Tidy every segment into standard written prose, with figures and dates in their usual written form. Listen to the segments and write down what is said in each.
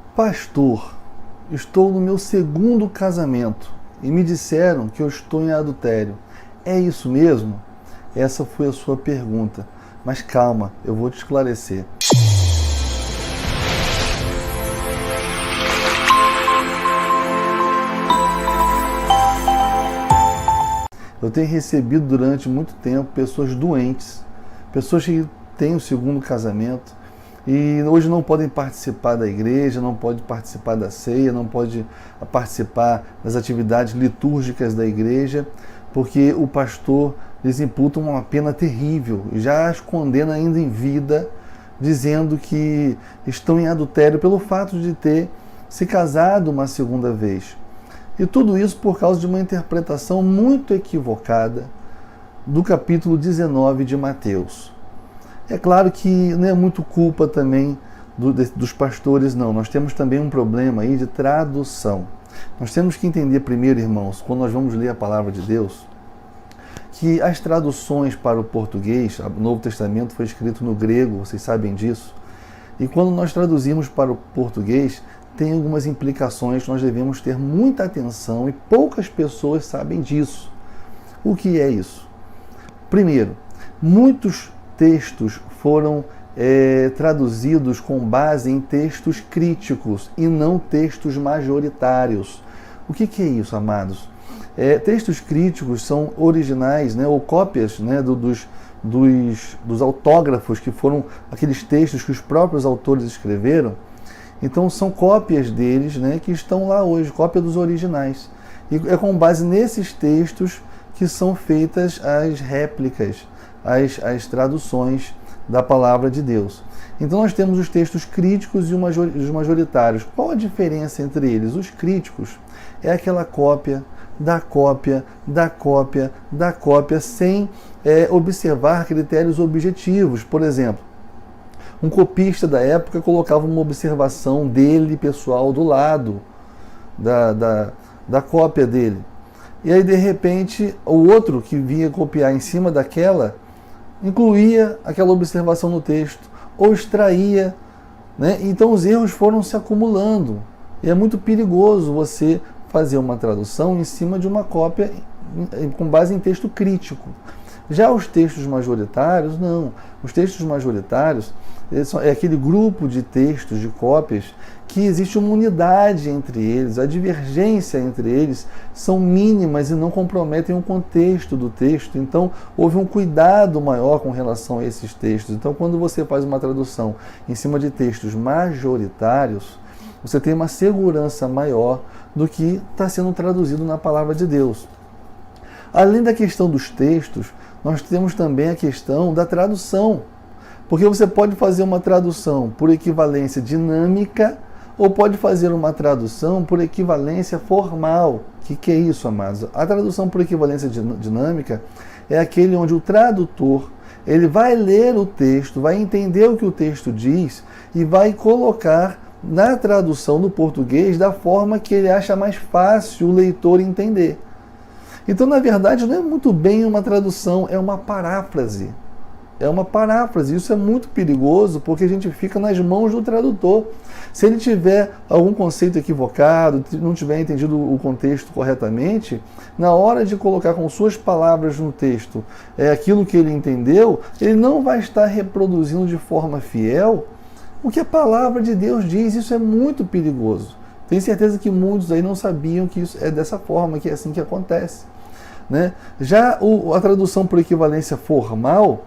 Pastor, estou no meu segundo casamento e me disseram que eu estou em adultério. É isso mesmo? Essa foi a sua pergunta. Mas calma, eu vou te esclarecer. Eu tenho recebido durante muito tempo pessoas doentes, pessoas que têm o segundo casamento e hoje não podem participar da igreja, não podem participar da ceia, não podem participar das atividades litúrgicas da igreja, porque o pastor lhes imputa uma pena terrível e já as condena ainda em vida, dizendo que estão em adultério pelo fato de ter se casado uma segunda vez. E tudo isso por causa de uma interpretação muito equivocada do capítulo 19 de Mateus. É claro que não é muito culpa também dos pastores, não. Nós temos também um problema aí de tradução. Nós temos que entender primeiro, irmãos, quando nós vamos ler a palavra de Deus, que as traduções para o português, o Novo Testamento foi escrito no grego, vocês sabem disso, e quando nós traduzimos para o português, tem algumas implicações que nós devemos ter muita atenção e poucas pessoas sabem disso. O que é isso? Primeiro, muitos textos foram traduzidos com base em textos críticos e não textos majoritários. O que é isso, amados? Textos críticos são originais, né, ou cópias, né, dos autógrafos, que foram aqueles textos que os próprios autores escreveram. Então são cópias deles, né, que estão lá hoje, cópia dos originais. E é com base nesses textos que são feitas as réplicas, as traduções da palavra de Deus. Então nós temos os textos críticos e os majoritários. Qual a diferença entre eles? Os críticos é aquela cópia, da cópia, da cópia, da cópia, sem observar critérios objetivos. Por exemplo, um copista da época colocava uma observação dele, pessoal, do lado da cópia dele. E aí, de repente, o outro que vinha copiar em cima daquela, incluía aquela observação no texto, ou extraía, né? Então os erros foram se acumulando. E é muito perigoso você fazer uma tradução em cima de uma cópia com base em texto crítico. Já os textos majoritários, não. Os textos majoritários é aquele grupo de textos, de cópias, que existe uma unidade entre eles, a divergência entre eles são mínimas e não comprometem o contexto do texto. Então, houve um cuidado maior com relação a esses textos. Então, quando você faz uma tradução em cima de textos majoritários, você tem uma segurança maior do que está sendo traduzido na palavra de Deus. Além da questão dos textos, nós temos também a questão da tradução. Porque você pode fazer uma tradução por equivalência dinâmica ou pode fazer uma tradução por equivalência formal. O que é isso, amados? A tradução por equivalência dinâmica é aquele onde o tradutor ele vai ler o texto, vai entender o que o texto diz e vai colocar na tradução do português da forma que ele acha mais fácil o leitor entender. Então, na verdade, não é muito bem uma tradução, é uma paráfrase. É uma paráfrase. Isso é muito perigoso porque a gente fica nas mãos do tradutor. Se ele tiver algum conceito equivocado, não tiver entendido o contexto corretamente, na hora de colocar com suas palavras no texto aquilo que ele entendeu, ele não vai estar reproduzindo de forma fiel o que a palavra de Deus diz. Isso é muito perigoso. Tenho certeza que muitos aí não sabiam que isso é dessa forma, que é assim que acontece, né? Já a tradução por equivalência formal,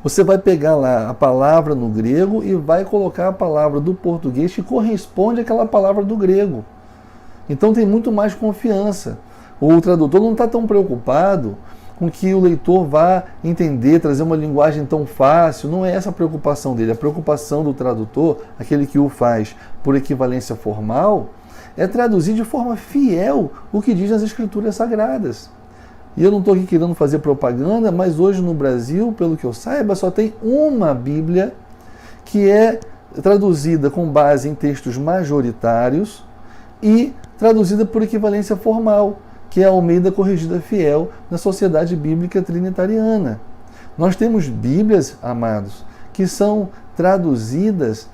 você vai pegar lá a palavra no grego e vai colocar a palavra do português que corresponde àquela palavra do grego. Então tem muito mais confiança. O tradutor não está tão preocupado com que o leitor vá entender, trazer uma linguagem tão fácil. Não é essa a preocupação dele. A preocupação do tradutor, aquele que o faz por equivalência formal, é traduzir de forma fiel o que diz nas Escrituras Sagradas. E eu não estou aqui querendo fazer propaganda, mas hoje no Brasil, pelo que eu saiba, só tem uma Bíblia que é traduzida com base em textos majoritários e traduzida por equivalência formal, que é a Almeida Corrigida Fiel na Sociedade Bíblica Trinitariana. Nós temos Bíblias, amados, que são traduzidas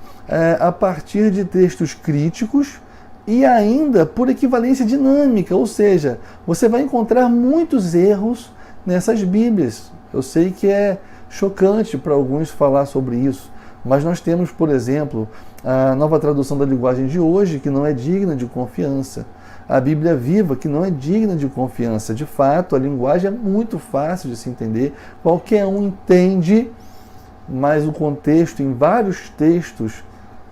a partir de textos críticos e ainda por equivalência dinâmica, ou seja, você vai encontrar muitos erros nessas Bíblias. Eu sei que é chocante para alguns falar sobre isso, mas nós temos, por exemplo, a Nova Tradução da Linguagem de Hoje, que não é digna de confiança. A Bíblia Viva, que não é digna de confiança. De fato, a linguagem é muito fácil de se entender, qualquer um entende, mas o contexto, em vários textos,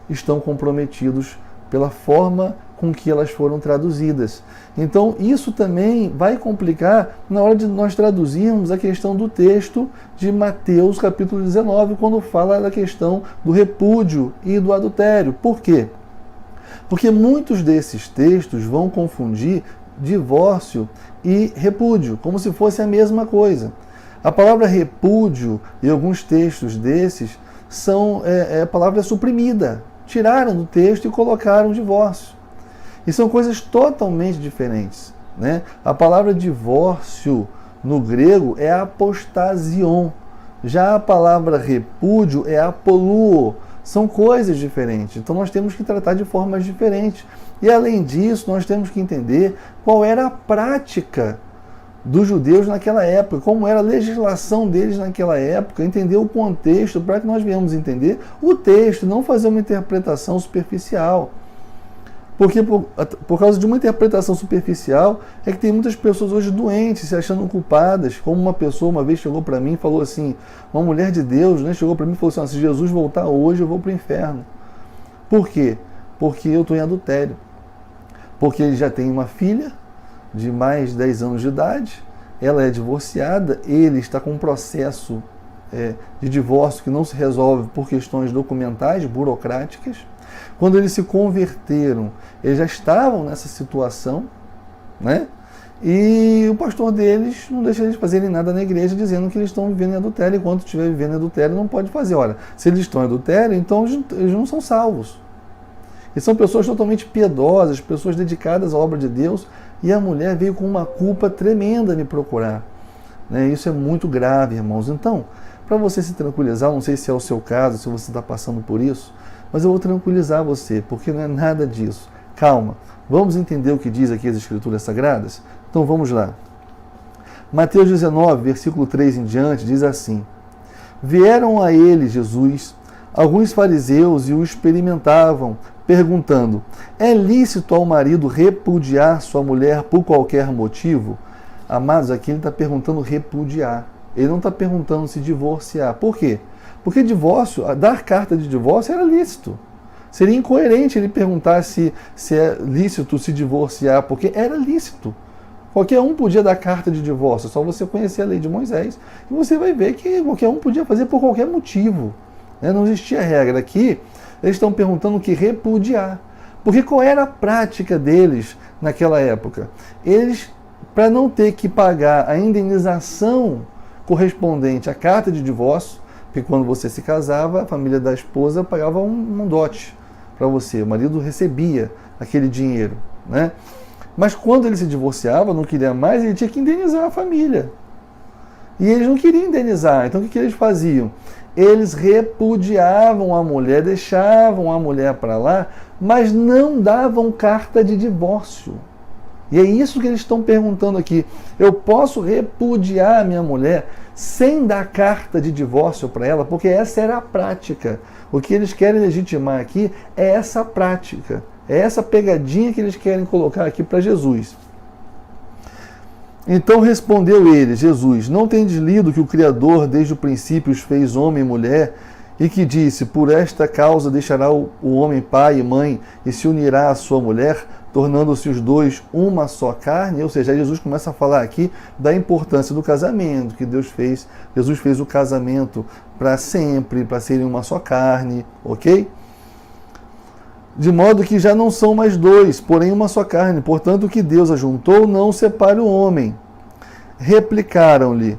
estão comprometidos pela forma com que elas foram traduzidas. Então, isso também vai complicar na hora de nós traduzirmos a questão do texto de Mateus, capítulo 19, quando fala da questão do repúdio e do adultério. Por quê? Porque muitos desses textos vão confundir divórcio e repúdio, como se fosse a mesma coisa. A palavra repúdio, em alguns textos desses, a palavra suprimida. Tiraram do texto e colocaram divórcio. E são coisas totalmente diferentes, né? A palavra divórcio no grego é apostasion. Já a palavra repúdio é apoluo. São coisas diferentes. Então nós temos que tratar de formas diferentes. E além disso, nós temos que entender qual era a prática dos judeus naquela época, como era a legislação deles naquela época, entender o contexto para que nós venhamos entender o texto, não fazer uma interpretação superficial. Porque por causa de uma interpretação superficial é que tem muitas pessoas hoje doentes, se achando culpadas. Como uma pessoa uma vez chegou para mim e falou assim, uma mulher de Deus, né, chegou para mim e falou assim, se Jesus voltar hoje eu vou para o inferno. Por quê? Porque eu estou em adultério. Porque ele já tem uma filha de mais de 10 anos de idade, ela é divorciada, ele está com um processo de divórcio que não se resolve por questões documentais, burocráticas. Quando eles se converteram, eles já estavam nessa situação, né? E o pastor deles não deixa eles fazerem nada na igreja, dizendo que eles estão vivendo em adultério, enquanto estiver vivendo em adultério não pode fazer. Ora, se eles estão em adultério, então eles não são salvos. E são pessoas totalmente piedosas, pessoas dedicadas à obra de Deus, e a mulher veio com uma culpa tremenda me procurar. Né? Isso é muito grave, irmãos. Então, para você se tranquilizar, não sei se é o seu caso, se você está passando por isso, mas eu vou tranquilizar você, porque não é nada disso. Calma, vamos entender o que diz aqui as Escrituras Sagradas? Então vamos lá. Mateus 19, versículo 3 em diante, diz assim: Vieram a ele, Jesus, alguns fariseus e o experimentavam, perguntando, é lícito ao marido repudiar sua mulher por qualquer motivo? Amados, aqui ele está perguntando repudiar. Ele não está perguntando se divorciar. Por quê? Porque divórcio, dar carta de divórcio era lícito. Seria incoerente ele perguntar se é lícito se divorciar, porque era lícito. Qualquer um podia dar carta de divórcio, só você conhecer a lei de Moisés, e você vai ver que qualquer um podia fazer por qualquer motivo. Não existia regra. Aqui, eles estão perguntando o que repudiar. Porque qual era a prática deles naquela época? Eles, para não ter que pagar a indenização correspondente à carta de divórcio, porque quando você se casava, a família da esposa pagava um dote para você, o marido recebia aquele dinheiro, né? Mas quando ele se divorciava, não queria mais, ele tinha que indenizar a família. E eles não queriam indenizar, então o que eles faziam? Eles repudiavam a mulher, deixavam a mulher para lá, mas não davam carta de divórcio. E é isso que eles estão perguntando aqui. Eu posso repudiar a minha mulher sem dar carta de divórcio para ela? Porque essa era a prática. O que eles querem legitimar aqui é essa prática. É essa pegadinha que eles querem colocar aqui para Jesus. Então respondeu ele, Jesus, não tendes lido que o Criador desde o princípio os fez homem e mulher, e que disse, por esta causa deixará o homem pai e mãe e se unirá à sua mulher, tornando-se os dois uma só carne? Ou seja, Jesus começa a falar aqui da importância do casamento, que Deus fez. Jesus fez o casamento para sempre, para serem uma só carne, ok? De modo que já não são mais dois, porém uma só carne. Portanto, o que Deus ajuntou, não separe o homem. Replicaram-lhe,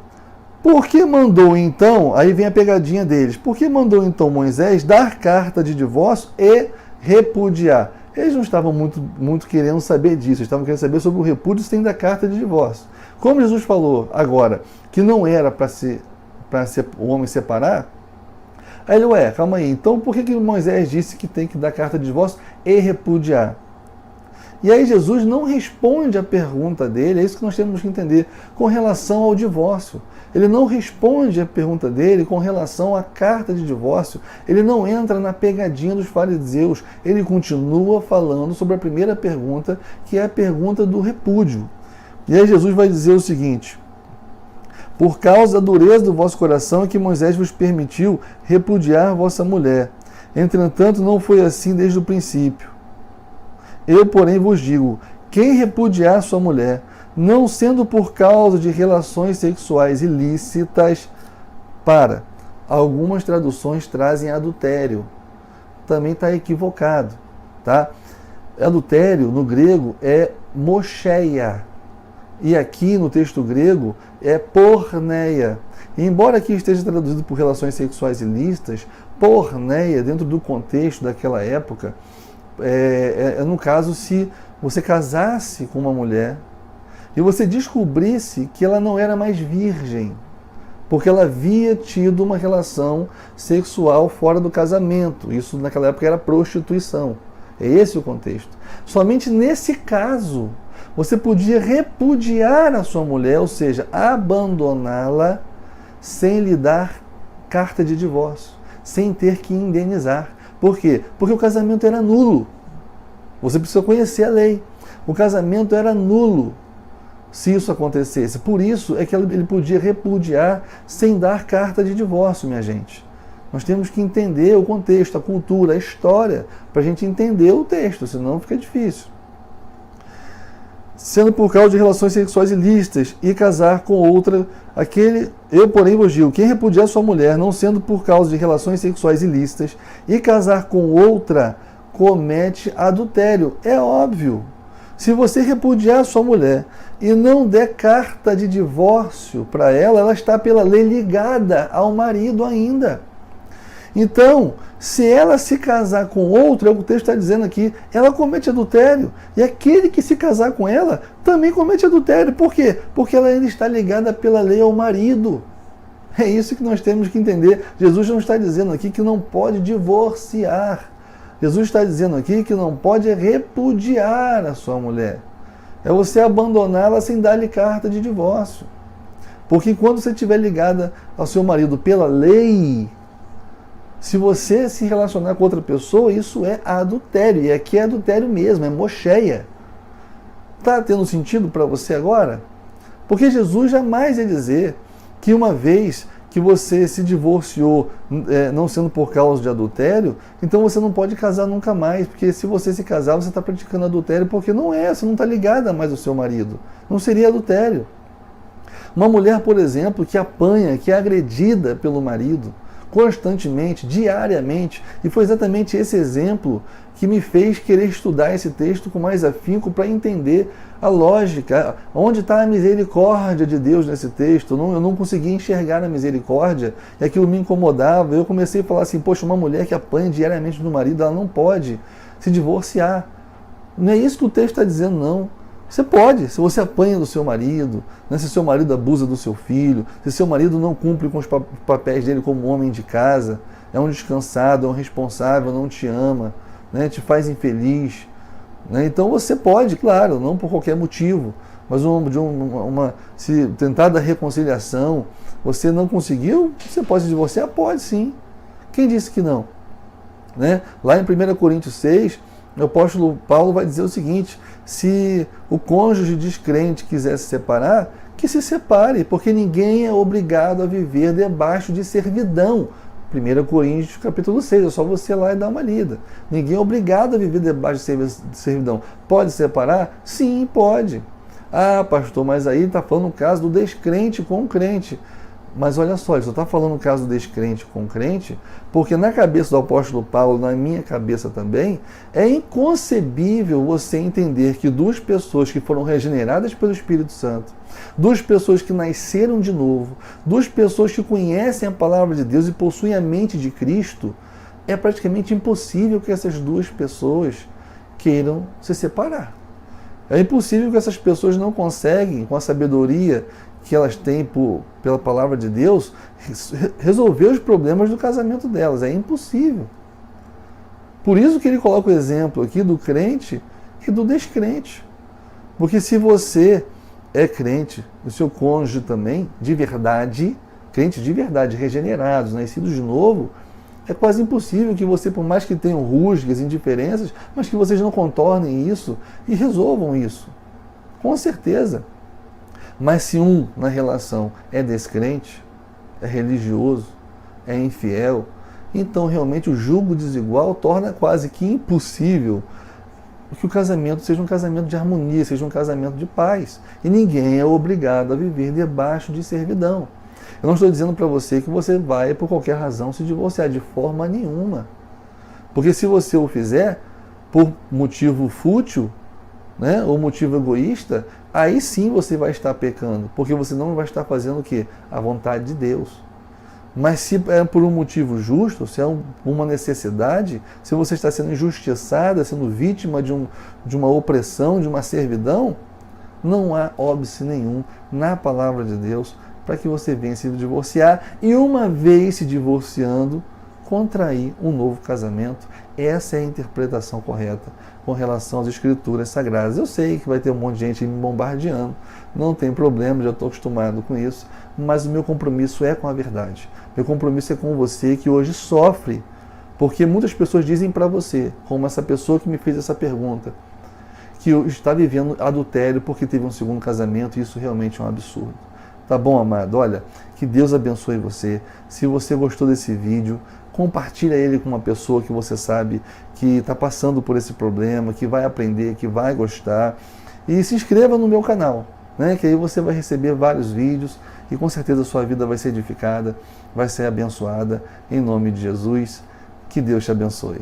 por que mandou então, aí vem a pegadinha deles, por que mandou então Moisés dar carta de divórcio e repudiar? Eles não estavam muito querendo saber disso, eles estavam querendo saber sobre o repúdio sem dar carta de divórcio. Como Jesus falou agora que não era para o homem separar, Aí ele, calma aí, então por que Moisés disse que tem que dar carta de divórcio e repudiar? E aí Jesus não responde a pergunta dele, é isso que nós temos que entender, com relação ao divórcio. Ele não responde a pergunta dele com relação à carta de divórcio. Ele não entra na pegadinha dos fariseus. Ele continua falando sobre a primeira pergunta, que é a pergunta do repúdio. E aí Jesus vai dizer o seguinte: por causa da dureza do vosso coração é que Moisés vos permitiu repudiar vossa mulher. Entretanto, não foi assim desde o princípio. Eu, porém, vos digo, quem repudiar sua mulher, não sendo por causa de relações sexuais ilícitas, algumas traduções trazem adultério. Também está equivocado, tá? Adultério, no grego, é mocheia. E aqui, no texto grego, é porneia. E embora aqui esteja traduzido por relações sexuais ilícitas, porneia, dentro do contexto daquela época, no caso, se você casasse com uma mulher e você descobrisse que ela não era mais virgem, porque ela havia tido uma relação sexual fora do casamento. Isso naquela época era prostituição. É esse o contexto. Somente nesse caso você podia repudiar a sua mulher, ou seja, abandoná-la sem lhe dar carta de divórcio, sem ter que indenizar. Por quê? Porque o casamento era nulo. Você precisa conhecer a lei. O casamento era nulo se isso acontecesse. Por isso é que ele podia repudiar sem dar carta de divórcio, minha gente. Nós temos que entender o contexto, a cultura, a história, para a gente entender o texto, senão fica difícil. Sendo por causa de relações sexuais ilícitas e casar com outra, eu, porém, vos digo, quem repudiar sua mulher, não sendo por causa de relações sexuais ilícitas e casar com outra, comete adultério. É óbvio. Se você repudiar sua mulher e não der carta de divórcio para ela, ela está pela lei ligada ao marido ainda. Então, se ela se casar com outro, é o que o texto está dizendo aqui, ela comete adultério. E aquele que se casar com ela também comete adultério. Por quê? Porque ela ainda está ligada pela lei ao marido. É isso que nós temos que entender. Jesus não está dizendo aqui que não pode divorciar. Jesus está dizendo aqui que não pode repudiar a sua mulher. É você abandoná-la sem dar-lhe carta de divórcio. Porque quando você estiver ligada ao seu marido pela lei, se você se relacionar com outra pessoa, isso é adultério. E aqui é adultério mesmo, é mocheia. Está tendo sentido para você agora? Porque Jesus jamais ia dizer que uma vez que você se divorciou, não sendo por causa de adultério, então você não pode casar nunca mais. Porque se você se casar, você está praticando adultério, porque você não está ligada mais ao seu marido. Não seria adultério. Uma mulher, por exemplo, que apanha, que é agredida pelo marido, constantemente, diariamente, e foi exatamente esse exemplo que me fez querer estudar esse texto com mais afinco para entender a lógica, onde está a misericórdia de Deus nesse texto. Eu não conseguia enxergar a misericórdia e aquilo me incomodava. Eu comecei a falar assim, poxa, uma mulher que apanha diariamente do marido, ela não pode se divorciar. Não é isso que o texto está dizendo, não. Você pode, se você apanha do seu marido, né, se seu marido abusa do seu filho, se seu marido não cumpre com os papéis dele como homem de casa, é um descansado, é um responsável, não te ama, né, te faz infeliz. Né, então você pode, claro, não por qualquer motivo, mas se tentar dar reconciliação, você não conseguiu, você pode se divorciar? Pode sim. Quem disse que não? Né? Lá em 1 Coríntios 6, o apóstolo Paulo vai dizer o seguinte: se o cônjuge descrente quiser se separar, que se separe, porque ninguém é obrigado a viver debaixo de servidão. 1 Coríntios capítulo 6, é só você ir lá e dar uma lida. Ninguém é obrigado a viver debaixo de servidão. Pode separar? Sim, pode. Ah, pastor, mas aí está falando o caso do descrente com o crente. Mas olha só, ele só está falando o caso do descrente com o crente, porque na cabeça do apóstolo Paulo, na minha cabeça também, é inconcebível você entender que duas pessoas que foram regeneradas pelo Espírito Santo, duas pessoas que nasceram de novo, duas pessoas que conhecem a palavra de Deus e possuem a mente de Cristo, é praticamente impossível que essas duas pessoas queiram se separar. É impossível que essas pessoas não conseguem, com a sabedoria que elas têm pela palavra de Deus, resolver os problemas do casamento delas. É impossível. Por isso que ele coloca o exemplo aqui do crente e do descrente. Porque se você é crente, o seu cônjuge também, de verdade, crentes de verdade, regenerados, nascidos de novo, é quase impossível que você, por mais que tenham rusgas, indiferenças, mas que vocês não contornem isso e resolvam isso. Com certeza. Mas se um na relação é descrente, é religioso, é infiel, então realmente o jugo desigual torna quase que impossível que o casamento seja um casamento de harmonia, seja um casamento de paz. E ninguém é obrigado a viver debaixo de servidão. Eu não estou dizendo para você que você vai, por qualquer razão, se divorciar, de forma nenhuma. Porque se você o fizer por motivo fútil, né, ou motivo egoísta, aí sim você vai estar pecando, porque você não vai estar fazendo o quê? A vontade de Deus. Mas se é por um motivo justo, se é uma necessidade, se você está sendo injustiçada, sendo vítima de uma opressão, de uma servidão, não há óbice nenhum na palavra de Deus para que você venha se divorciar e, uma vez se divorciando, contrair um novo casamento. Essa é a interpretação correta com relação às escrituras sagradas. Eu sei que vai ter um monte de gente me bombardeando, não tem problema, já estou acostumado com isso, mas o meu compromisso é com a verdade. Meu compromisso é com você que hoje sofre, porque muitas pessoas dizem para você, como essa pessoa que me fez essa pergunta, que está vivendo adultério porque teve um segundo casamento, e isso realmente é um absurdo. Tá bom, amado? Olha, que Deus abençoe você. Se você gostou desse vídeo, compartilha ele com uma pessoa que você sabe que está passando por esse problema, que vai aprender, que vai gostar. E se inscreva no meu canal, né? Que aí você vai receber vários vídeos e com certeza a sua vida vai ser edificada, vai ser abençoada. Em nome de Jesus, que Deus te abençoe.